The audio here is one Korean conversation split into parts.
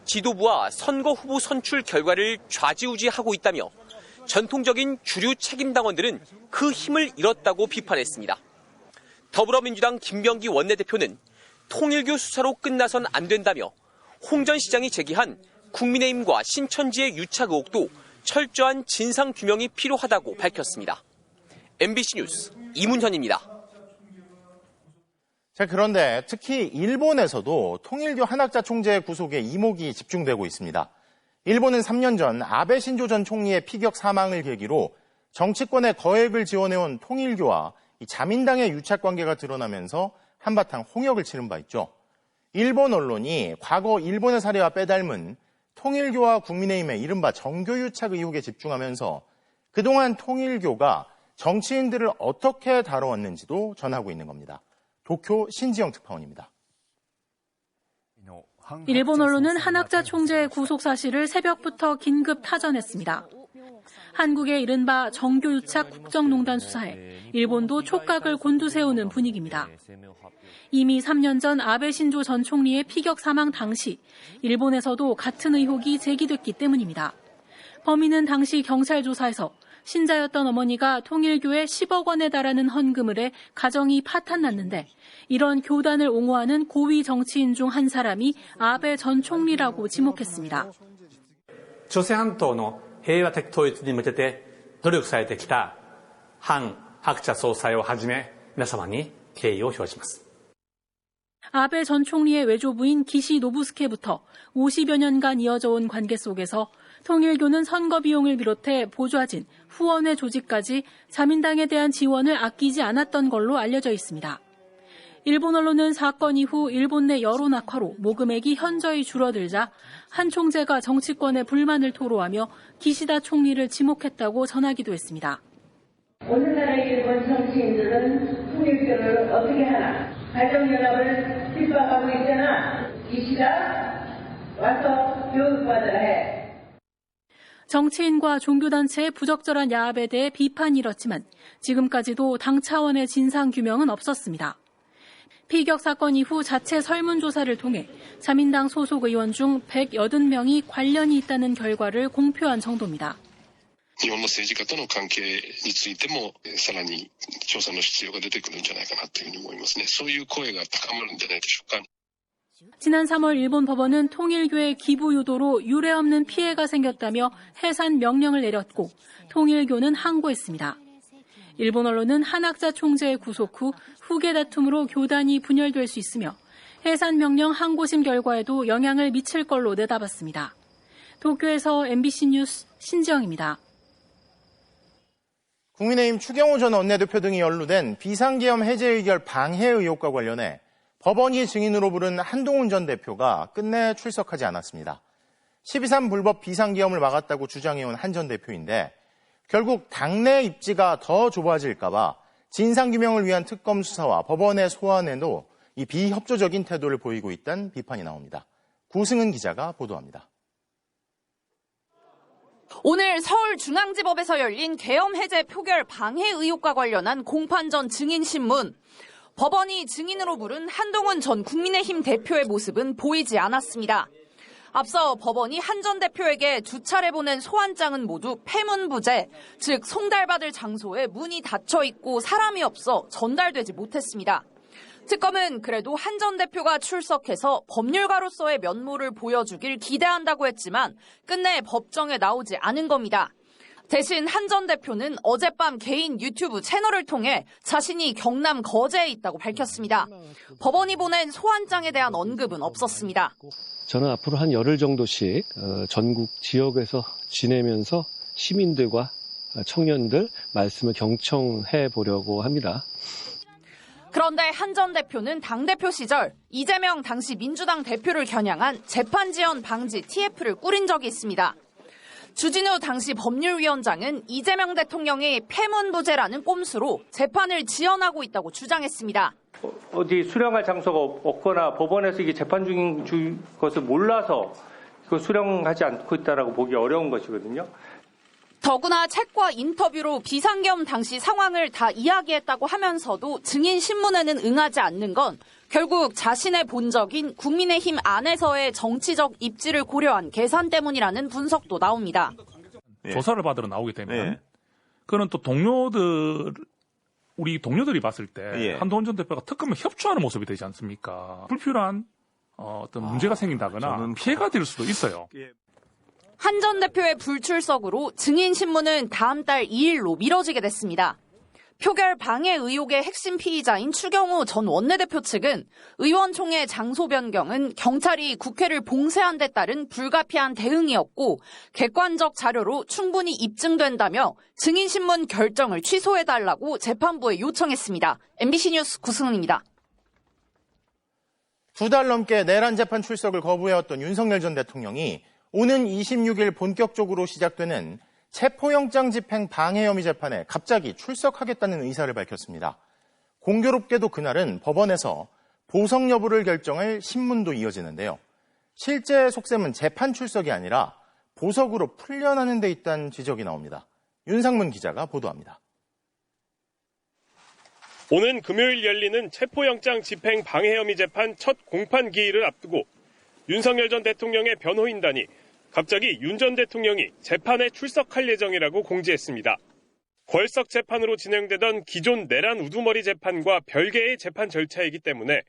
지도부와 선거 후보 선출 결과를 좌지우지하고 있다며 전통적인 주류 책임당원들은 그 힘을 잃었다고 비판했습니다. 더불어민주당 김병기 원내대표는 통일교 수사로 끝나선 안 된다며 홍 전 시장이 제기한 국민의힘과 신천지의 유착 의혹도 철저한 진상규명이 필요하다고 밝혔습니다. MBC 뉴스 이문현입니다. 자, 그런데 특히 일본에서도 통일교 한학자 총재의 구속에 이목이 집중되고 있습니다. 일본은 3년 전 아베 신조 전 총리의 피격 사망을 계기로 정치권에 거액을 지원해온 통일교와 자민당의 유착 관계가 드러나면서 한바탕 홍역을 치른 바 있죠. 일본 언론이 과거 일본의 사례와 빼닮은 통일교와 국민의힘의 이른바 정교유착 의혹에 집중하면서 그동안 통일교가 정치인들을 어떻게 다뤄왔는지도 전하고 있는 겁니다. 도쿄 신지영 특파원입니다. 일본 언론은 한학자 총재의 구속 사실을 새벽부터 긴급 타전했습니다. 한국의 이른바 정교유착 국정농단 수사에 일본도 촉각을 곤두세우는 분위기입니다. 이미 3년 전 아베 신조 전 총리의 피격 사망 당시 일본에서도 같은 의혹이 제기됐기 때문입니다. 범인은 당시 경찰 조사에서 신자였던 어머니가 통일교에 10억 원에 달하는 헌금을 해 가정이 파탄났는데 이런 교단을 옹호하는 고위 정치인 중 한 사람이 아베 전 총리라고 지목했습니다. 朝鮮半島の平和的統一に向けて努力されてきた韓白茶総裁をはじめ皆様に敬意を表します。 아베 전 총리의 외조부인 기시 노부스케부터 50여 년간 이어져 온 관계 속에서 통일교는 선거 비용을 비롯해 보좌진, 후원회 조직까지 자민당에 대한 지원을 아끼지 않았던 걸로 알려져 있습니다. 일본 언론은 사건 이후 일본 내 여론 악화로 모금액이 현저히 줄어들자 한 총재가 정치권에 불만을 토로하며 기시다 총리를 지목했다고 전하기도 했습니다. 오늘날의 일본 정치인들은 통일교를 어떻게 하나? 가정연합을 핍박하고 있잖아. 기시다 와서 교육받으라 해. 정치인과 종교단체의 부적절한 야합에 대해 비판이 일었지만 지금까지도 당 차원의 진상규명은 없었습니다. 피격 사건 이후 자체 설문조사를 통해 자민당 소속 의원 중 180명이 관련이 있다는 결과를 공표한 정도입니다. 日本の政治家との関係についてもさらに調査の必要が出てくるんじゃないかなというふうに思いますね。そういう声が高まるんじゃないでしょうか。 지난 3월 일본 법원은 통일교의 기부 유도로 유례없는 피해가 생겼다며 해산 명령을 내렸고 통일교는 항고했습니다. 일본 언론은 한학자 총재의 구속 후 후계 다툼으로 교단이 분열될 수 있으며 해산 명령 항고심 결과에도 영향을 미칠 걸로 내다봤습니다. 도쿄에서 MBC 뉴스 신지영입니다. 국민의힘 추경호 전 원내대표 등이 연루된 비상계엄 해제 의결 방해 의혹과 관련해 법원이 증인으로 부른 한동훈 전 대표가 끝내 출석하지 않았습니다. 12.3 불법 비상계엄을 막았다고 주장해온 한 전 대표인데 결국 당내 입지가 더 좁아질까 봐 진상규명을 위한 특검 수사와 법원의 소환에도 이 비협조적인 태도를 보이고 있다는 비판이 나옵니다. 구승은 기자가 보도합니다. 오늘 서울중앙지법에서 열린 계엄 해제 표결 방해 의혹과 관련한 공판전 증인신문. 법원이 증인으로 부른 한동훈 전 국민의힘 대표의 모습은 보이지 않았습니다. 앞서 법원이 한 전 대표에게 두 차례 보낸 소환장은 모두 폐문부재, 즉 송달받을 장소에 문이 닫혀 있고 사람이 없어 전달되지 못했습니다. 특검은 그래도 한 전 대표가 출석해서 법률가로서의 면모를 보여주길 기대한다고 했지만 끝내 법정에 나오지 않은 겁니다. 대신 한 전 대표는 어젯밤 개인 유튜브 채널을 통해 자신이 경남 거제에 있다고 밝혔습니다. 법원이 보낸 소환장에 대한 언급은 없었습니다. 저는 앞으로 한 열흘 정도씩 전국 지역에서 지내면서 시민들과 청년들 말씀을 경청해 보려고 합니다. 그런데 한 전 대표는 당대표 시절 이재명 당시 민주당 대표를 겨냥한 재판 지연 방지 TF를 꾸린 적이 있습니다. 주진우 당시 법률위원장은 이재명 대통령이 폐문부재라는 꼼수로 재판을 지연하고 있다고 주장했습니다. 어디 수령할 장소가 없거나 법원에서 이게 재판 중인 것을 몰라서 수령하지 않고 있다라고 보기 어려운 것이거든요. 더구나 책과 인터뷰로 비상계엄 당시 상황을 다 이야기했다고 하면서도 증인 신문에는 응하지 않는 건 결국 자신의 본적인 국민의힘 안에서의 정치적 입지를 고려한 계산 때문이라는 분석도 나옵니다. 조사를 받으러 나오게 되면 예. 그는 또 우리 동료들이 봤을 때 한동훈 전 대표가 특검에 협조하는 모습이 되지 않습니까? 불필요한 어떤 문제가 생긴다거나 피해가 될 수도 있어요. 한 전 대표의 불출석으로 증인 신문은 다음 달 2일로 미뤄지게 됐습니다. 표결 방해 의혹의 핵심 피의자인 추경호 전 원내대표 측은 의원총회 장소 변경은 경찰이 국회를 봉쇄한 데 따른 불가피한 대응이었고 객관적 자료로 충분히 입증된다며 증인신문 결정을 취소해달라고 재판부에 요청했습니다. MBC 뉴스 구승은입니다. 2달 넘게 내란 재판 출석을 거부해왔던 윤석열 전 대통령이 오는 26일 본격적으로 시작되는 체포영장 집행 방해 혐의 재판에 갑자기 출석하겠다는 의사를 밝혔습니다. 공교롭게도 그날은 법원에서 보석 여부를 결정할 신문도 이어지는데요. 실제 속셈은 재판 출석이 아니라 보석으로 풀려나는 데 있다는 지적이 나옵니다. 윤상문 기자가 보도합니다. 오는 금요일 열리는 체포영장 집행 방해 혐의 재판 첫 공판 기일을 앞두고 윤석열 전 대통령의 변호인단이 갑자기 윤 전 대통령이 재판에 출석할 예정이라고 공지했습니다. 궐석 재판으로 진행되던 기존 내란 우두머리 재판과 별개의 재판 절차이기 때문에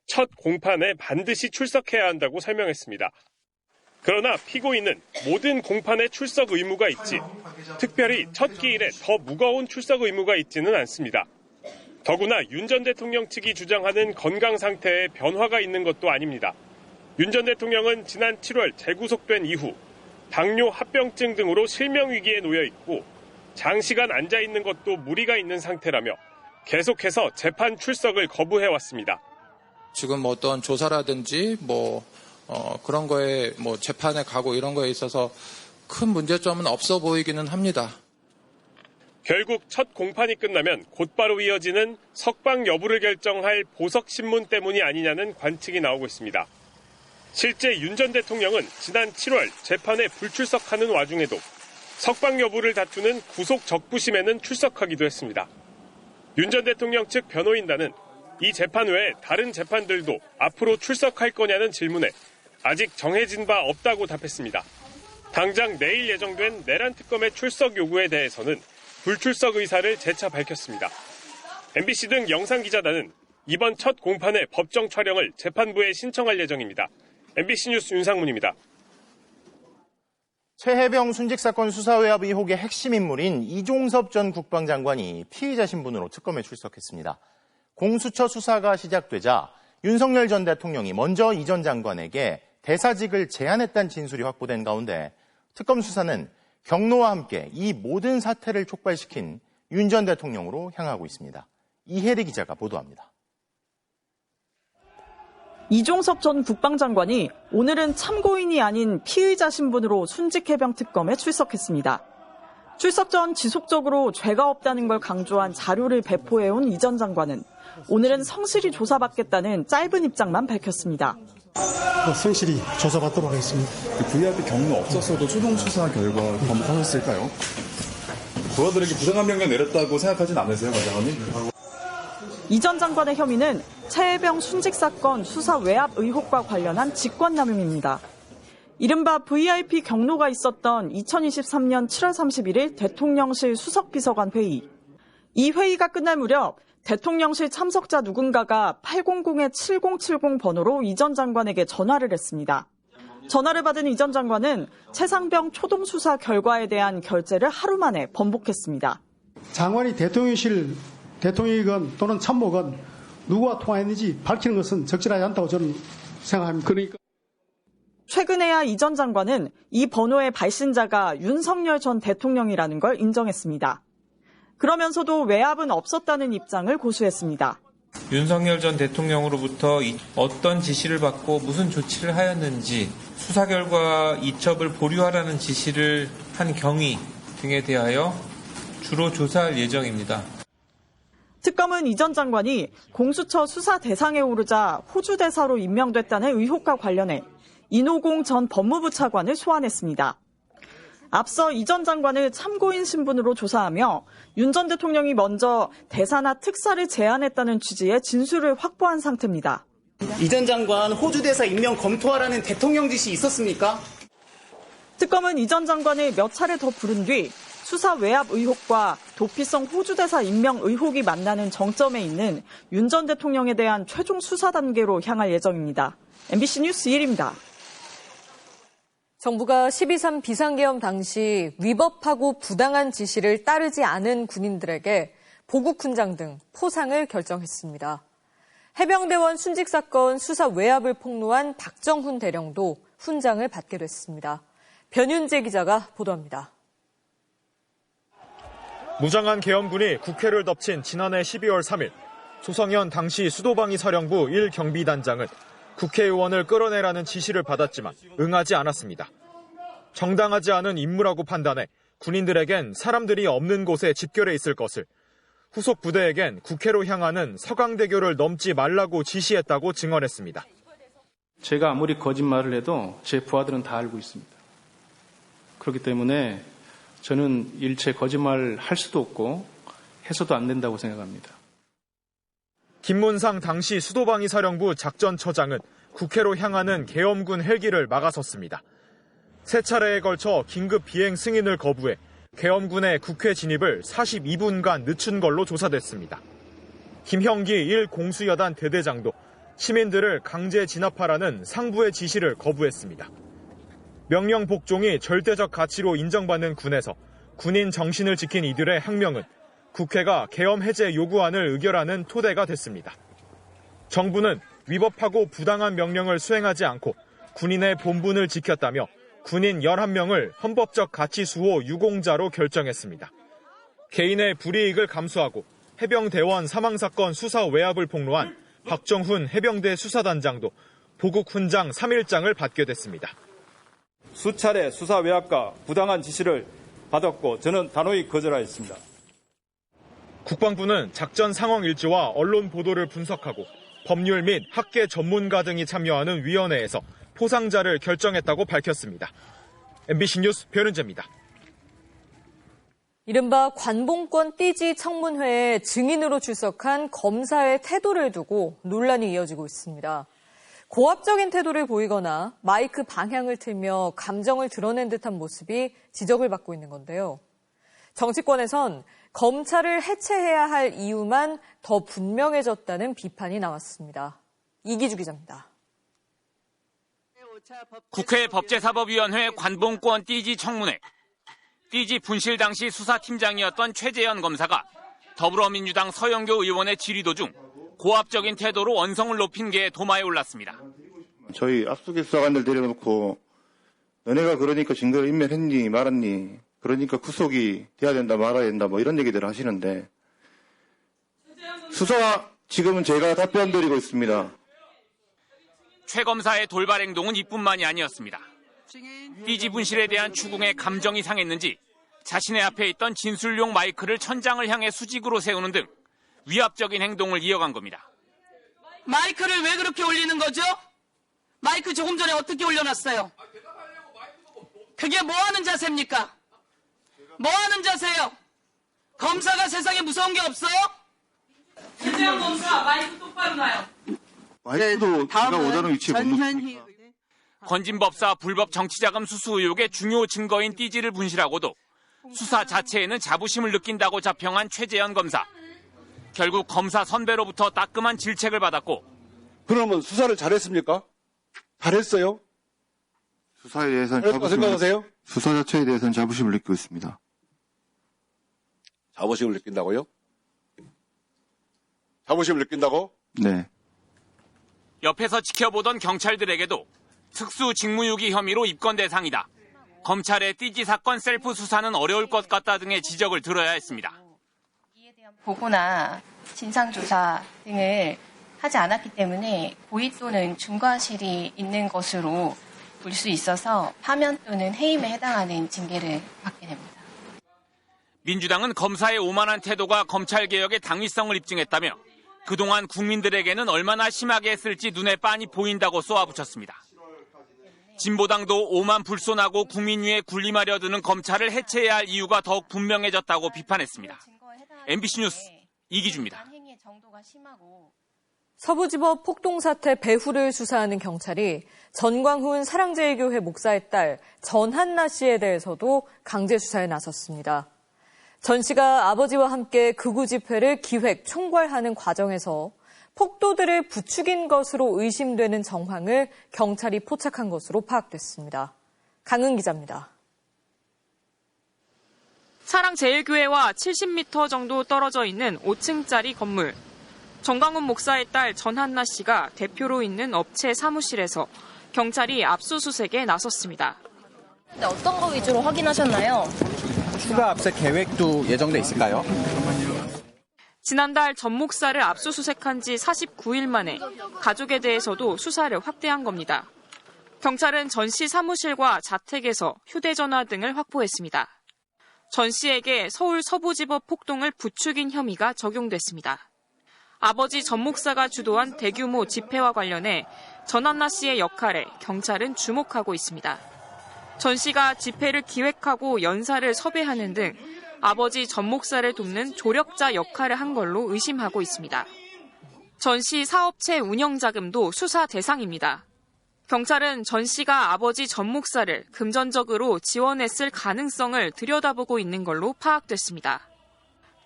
첫 공판에 반드시 출석해야 한다고 설명했습니다. 그러나 피고인은 모든 공판에 출석 의무가 있지 특별히 첫 기일에 더 무거운 출석 의무가 있지는 않습니다. 더구나 윤 전 대통령 측이 주장하는 건강 상태에 변화가 있는 것도 아닙니다. 윤 전 대통령은 지난 7월 재구속된 이후 당뇨, 합병증 등으로 실명 위기에 놓여 있고 장시간 앉아 있는 것도 무리가 있는 상태라며 계속해서 재판 출석을 거부해왔습니다. 지금 어떤 조사라든지 그런 거에 재판에 가고 이런 거에 있어서 큰 문제점은 없어 보이기는 합니다. 결국 첫 공판이 끝나면 곧바로 이어지는 석방 여부를 결정할 보석 신문 때문이 아니냐는 관측이 나오고 있습니다. 실제 윤 전 대통령은 지난 7월 재판에 불출석하는 와중에도 석방 여부를 다투는 구속 적부심에는 출석하기도 했습니다. 윤 전 대통령 측 변호인단은 이 재판 외에 다른 재판들도 앞으로 출석할 거냐는 질문에 아직 정해진 바 없다고 답했습니다. 당장 내일 예정된 내란 특검의 출석 요구에 대해서는 불출석 의사를 재차 밝혔습니다. MBC 등 영상기자단은 이번 첫 공판의 법정 촬영을 재판부에 신청할 예정입니다. MBC 뉴스 윤상문입니다. 최혜병 순직사건 수사외압 의혹의 핵심 인물인 이종섭 전 국방장관이 피의자 신분으로 특검에 출석했습니다. 공수처 수사가 시작되자 윤석열 전 대통령이 먼저 이 전 장관에게 대사직을 제안했다는 진술이 확보된 가운데 특검 수사는 경로와 함께 이 모든 사태를 촉발시킨 윤 전 대통령으로 향하고 있습니다. 이혜리 기자가 보도합니다. 이종섭 전 국방장관이 오늘은 참고인이 아닌 피의자 신분으로 순직해병 특검에 출석했습니다. 출석 전 지속적으로 죄가 없다는 걸 강조한 자료를 배포해온 이 전 장관은 오늘은 성실히 조사받겠다는 짧은 입장만 밝혔습니다. 성실히 조사받도록 하겠습니다. VIP 경로 없었어도 초동 수사 결과 검토하셨을까요? 부하들에게 부당한 명령 내렸다고 생각하진 않으세요, 과장님? 이 전 장관의 혐의는 최혜병 순직 사건 수사 외압 의혹과 관련한 직권남용입니다. 이른바 VIP 경로가 있었던 2023년 7월 31일 대통령실 수석비서관 회의. 이 회의가 끝날 무렵 대통령실 참석자 누군가가 800-7070 번호로 이 전 장관에게 전화를 했습니다. 전화를 받은 이 전 장관은 최상병 초동 수사 결과에 대한 결재를 하루 만에 번복했습니다. 장관이 대통령이건 또는 참모건 누구와 통화했는지 밝히는 것은 적절하지 않다고 저는 생각합니다. 그러니까 최근에야 이 전 장관은 이 번호의 발신자가 윤석열 전 대통령이라는 걸 인정했습니다. 그러면서도 외압은 없었다는 입장을 고수했습니다. 윤석열 전 대통령으로부터 어떤 지시를 받고 무슨 조치를 하였는지 수사 결과 이첩을 보류하라는 지시를 한 경위 등에 대하여 주로 조사할 예정입니다. 특검은 이 전 장관이 공수처 수사 대상에 오르자 호주 대사로 임명됐다는 의혹과 관련해 이노공 전 법무부 차관을 소환했습니다. 앞서 이 전 장관을 참고인 신분으로 조사하며 윤 전 대통령이 먼저 대사나 특사를 제안했다는 취지의 진술을 확보한 상태입니다. 이 전 장관 호주 대사 임명 검토하라는 대통령 지시 있었습니까? 특검은 이 전 장관을 몇 차례 더 부른 뒤 수사 외압 의혹과 도피성 호주 대사 임명 의혹이 만나는 정점에 있는 윤 전 대통령에 대한 최종 수사 단계로 향할 예정입니다. MBC 뉴스 1입니다. 정부가 12.3 비상계엄 당시 위법하고 부당한 지시를 따르지 않은 군인들에게 보국훈장 등 포상을 결정했습니다. 해병대원 순직 사건 수사 외압을 폭로한 박정훈 대령도 훈장을 받게 됐습니다. 변윤재 기자가 보도합니다. 무장한 계엄군이 국회를 덮친 지난해 12월 3일 조성현 당시 수도방위사령부 1경비단장은 국회의원을 끌어내라는 지시를 받았지만 응하지 않았습니다. 정당하지 않은 임무라고 판단해 군인들에겐 사람들이 없는 곳에 집결해 있을 것을, 후속 부대에겐 국회로 향하는 서강대교를 넘지 말라고 지시했다고 증언했습니다. 제가 아무리 거짓말을 해도 제 부하들은 다 알고 있습니다. 그렇기 때문에 저는 일체 거짓말을 할 수도 없고 해서도 안 된다고 생각합니다. 김문상 당시 수도방위사령부 작전처장은 국회로 향하는 계엄군 헬기를 막아섰습니다. 세 차례에 걸쳐 긴급 비행 승인을 거부해 계엄군의 국회 진입을 42분간 늦춘 걸로 조사됐습니다. 김형기 1공수여단 대대장도 시민들을 강제 진압하라는 상부의 지시를 거부했습니다. 명령 복종이 절대적 가치로 인정받는 군에서 군인 정신을 지킨 이들의 항명은 국회가 계엄 해제 요구안을 의결하는 토대가 됐습니다. 정부는 위법하고 부당한 명령을 수행하지 않고 군인의 본분을 지켰다며 군인 11명을 헌법적 가치 수호 유공자로 결정했습니다. 개인의 불이익을 감수하고 해병대원 사망사건 수사 외압을 폭로한 박정훈 해병대 수사단장도 보국훈장 3일장을 받게 됐습니다. 수차례 수사 외압과 부당한 지시를 받았고 저는 단호히 거절하였습니다. 국방부는 작전 상황 일지와 언론 보도를 분석하고 법률 및 학계 전문가 등이 참여하는 위원회에서 포상자를 결정했다고 밝혔습니다. MBC 뉴스 변은재입니다. 이른바 관봉권 띠지 청문회에 증인으로 출석한 검사의 태도를 두고 논란이 이어지고 있습니다. 고압적인 태도를 보이거나 마이크 방향을 틀며 감정을 드러낸 듯한 모습이 지적을 받고 있는 건데요. 정치권에선 검찰을 해체해야 할 이유만 더 분명해졌다는 비판이 나왔습니다. 이기주 기자입니다. 국회 법제사법위원회 관봉권 띠지 청문회. 띠지 분실 당시 수사팀장이었던 최재현 검사가 더불어민주당 서영교 의원의 질의 중 고압적인 태도로 언성을 높인 게 도마에 올랐습니다. 저희 압수수색 수사관들 데려놓고 너네가 그러니까 증거를 인멸했니 말았니, 그러니까 구속이 돼야 된다 말아야 된다 뭐 이런 얘기들을 하시는데, 수사 지금은 제가 답변 드리고 있습니다. 최 검사의 돌발 행동은 이뿐만이 아니었습니다. 띠지 분실에 대한 추궁에 감정이 상했는지 자신의 앞에 있던 진술용 마이크를 천장을 향해 수직으로 세우는 등 위압적인 행동을 이어간 겁니다. 마이크를 왜 그렇게 올리는 거죠? 마이크 조금 전에 어떻게 올려놨어요? 그게 뭐 하는 자세입니까? 뭐 하는 자세요? 검사가 세상에 무서운 게 없어요? 최재형 검사 마이크 똑바로 놔요. 마이크도 제가 원하는 위치에 못 놓습니까? 건진법사 불법 정치자금 수수 의혹의 중요 증거인 띠지를 분실하고도 수사 자체에는 자부심을 느낀다고 자평한 최재현 검사. 결국 검사 선배로부터 따끔한 질책을 받았고. 그러면 수사를 잘했습니까? 잘했어요? 수사에 대해서는 잘했다고 생각하세요? 수사 자체에 대해서는 자부심을 느끼고 있습니다. 자부심을 느낀다고요? 자부심을 느낀다고? 네. 옆에서 지켜보던 경찰들에게도 특수 직무유기 혐의로 입건 대상이다. 검찰의 띠지 사건 셀프 수사는 어려울 것 같다 등의 지적을 들어야 했습니다. 보고나 진상조사 등을 하지 않았기 때문에 고의 또는 중과실이 있는 것으로 볼 수 있어서 파면 또는 해임에 해당하는 징계를 받게 됩니다. 민주당은 검사의 오만한 태도가 검찰개혁의 당위성을 입증했다며 그동안 국민들에게는 얼마나 심하게 했을지 눈에 빤히 보인다고 쏘아붙였습니다. 진보당도 오만 불손하고 국민 위에 군림하려 드는 검찰을 해체해야 할 이유가 더욱 분명해졌다고 비판했습니다. MBC 뉴스 이기주입니다. 서부지법 폭동 사태 배후를 수사하는 경찰이 전광훈 사랑제일교회 목사의 딸 전한나 씨에 대해서도 강제 수사에 나섰습니다. 전 씨가 아버지와 함께 극우 집회를 기획, 총괄하는 과정에서 폭도들을 부추긴 것으로 의심되는 정황을 경찰이 포착한 것으로 파악됐습니다. 강은 기자입니다. 사랑제일교회와 70m 정도 떨어져 있는 5층짜리 건물. 전광훈 목사의 딸 전한나 씨가 대표로 있는 업체 사무실에서 경찰이 압수수색에 나섰습니다. 어떤 거 위주로 확인하셨나요? 추가 압수 계획도 예정돼 있을까요? 지난달 전 목사를 압수수색한 지 49일 만에 가족에 대해서도 수사를 확대한 겁니다. 경찰은 전 씨 사무실과 자택에서 휴대전화 등을 확보했습니다. 전 씨에게 서울 서부지법 폭동을 부추긴 혐의가 적용됐습니다. 아버지 전 목사가 주도한 대규모 집회와 관련해 전한나 씨의 역할에 경찰은 주목하고 있습니다. 전 씨가 집회를 기획하고 연사를 섭외하는 등 아버지 전 목사를 돕는 조력자 역할을 한 걸로 의심하고 있습니다. 전 씨 사업체 운영 자금도 수사 대상입니다. 경찰은 전 씨가 아버지 전 목사를 금전적으로 지원했을 가능성을 들여다보고 있는 걸로 파악됐습니다.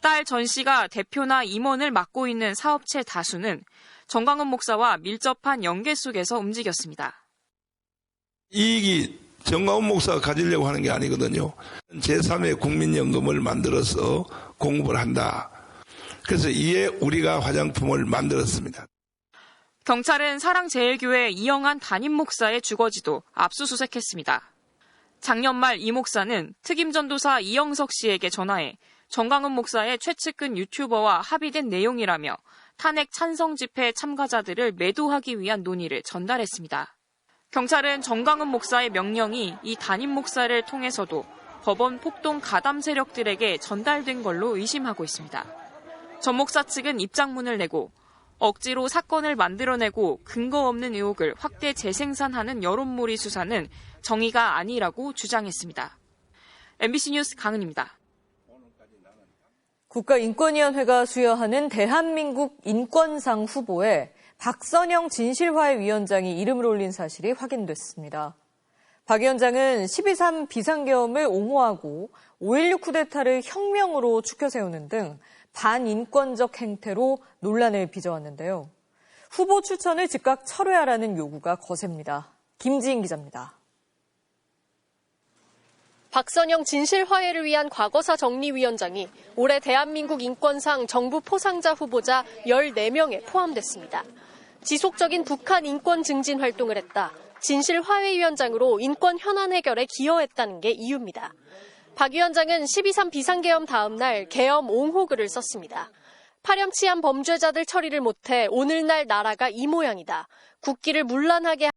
딸 전 씨가 대표나 임원을 맡고 있는 사업체 다수는 전광훈 목사와 밀접한 연계 속에서 움직였습니다. 이익이 전광훈 목사가 가지려고 하는 게 아니거든요. 제3의 국민연금을 만들어서 공급을 한다. 그래서 이에 우리가 화장품을 만들었습니다. 경찰은 사랑제일교회 이영한 담임 목사의 주거지도 압수수색했습니다. 작년 말 이 목사는 특임전도사 이영석 씨에게 전화해 전광훈 목사의 최측근 유튜버와 합의된 내용이라며 탄핵 찬성 집회 참가자들을 매도하기 위한 논의를 전달했습니다. 경찰은 전광훈 목사의 명령이 이 담임 목사를 통해서도 법원 폭동 가담 세력들에게 전달된 걸로 의심하고 있습니다. 전 목사 측은 입장문을 내고 억지로 사건을 만들어내고 근거 없는 의혹을 확대 재생산하는 여론몰이 수사는 정의가 아니라고 주장했습니다. MBC 뉴스 강은입니다. 국가인권위원회가 수여하는 대한민국 인권상 후보에 박선영 진실화해 위원장이 이름을 올린 사실이 확인됐습니다. 박 위원장은 12.3 비상계엄을 옹호하고 5.16 쿠데타를 혁명으로 추켜 세우는 등 반인권적 행태로 논란을 빚어왔는데요. 후보 추천을 즉각 철회하라는 요구가 거셉니다. 김지인 기자입니다. 박선영 진실화해를 위한 과거사 정리위원장이 올해 대한민국 인권상 정부 포상자 후보자 14명에 포함됐습니다. 지속적인 북한 인권 증진 활동을 했다. 진실화해위원장으로 인권 현안 해결에 기여했다는 게 이유입니다. 박 위원장은 12.3 비상계엄 다음 날 계엄 옹호글을 썼습니다. 파렴치한 범죄자들 처리를 못해 오늘날 나라가 이 모양이다. 국기를 문란하게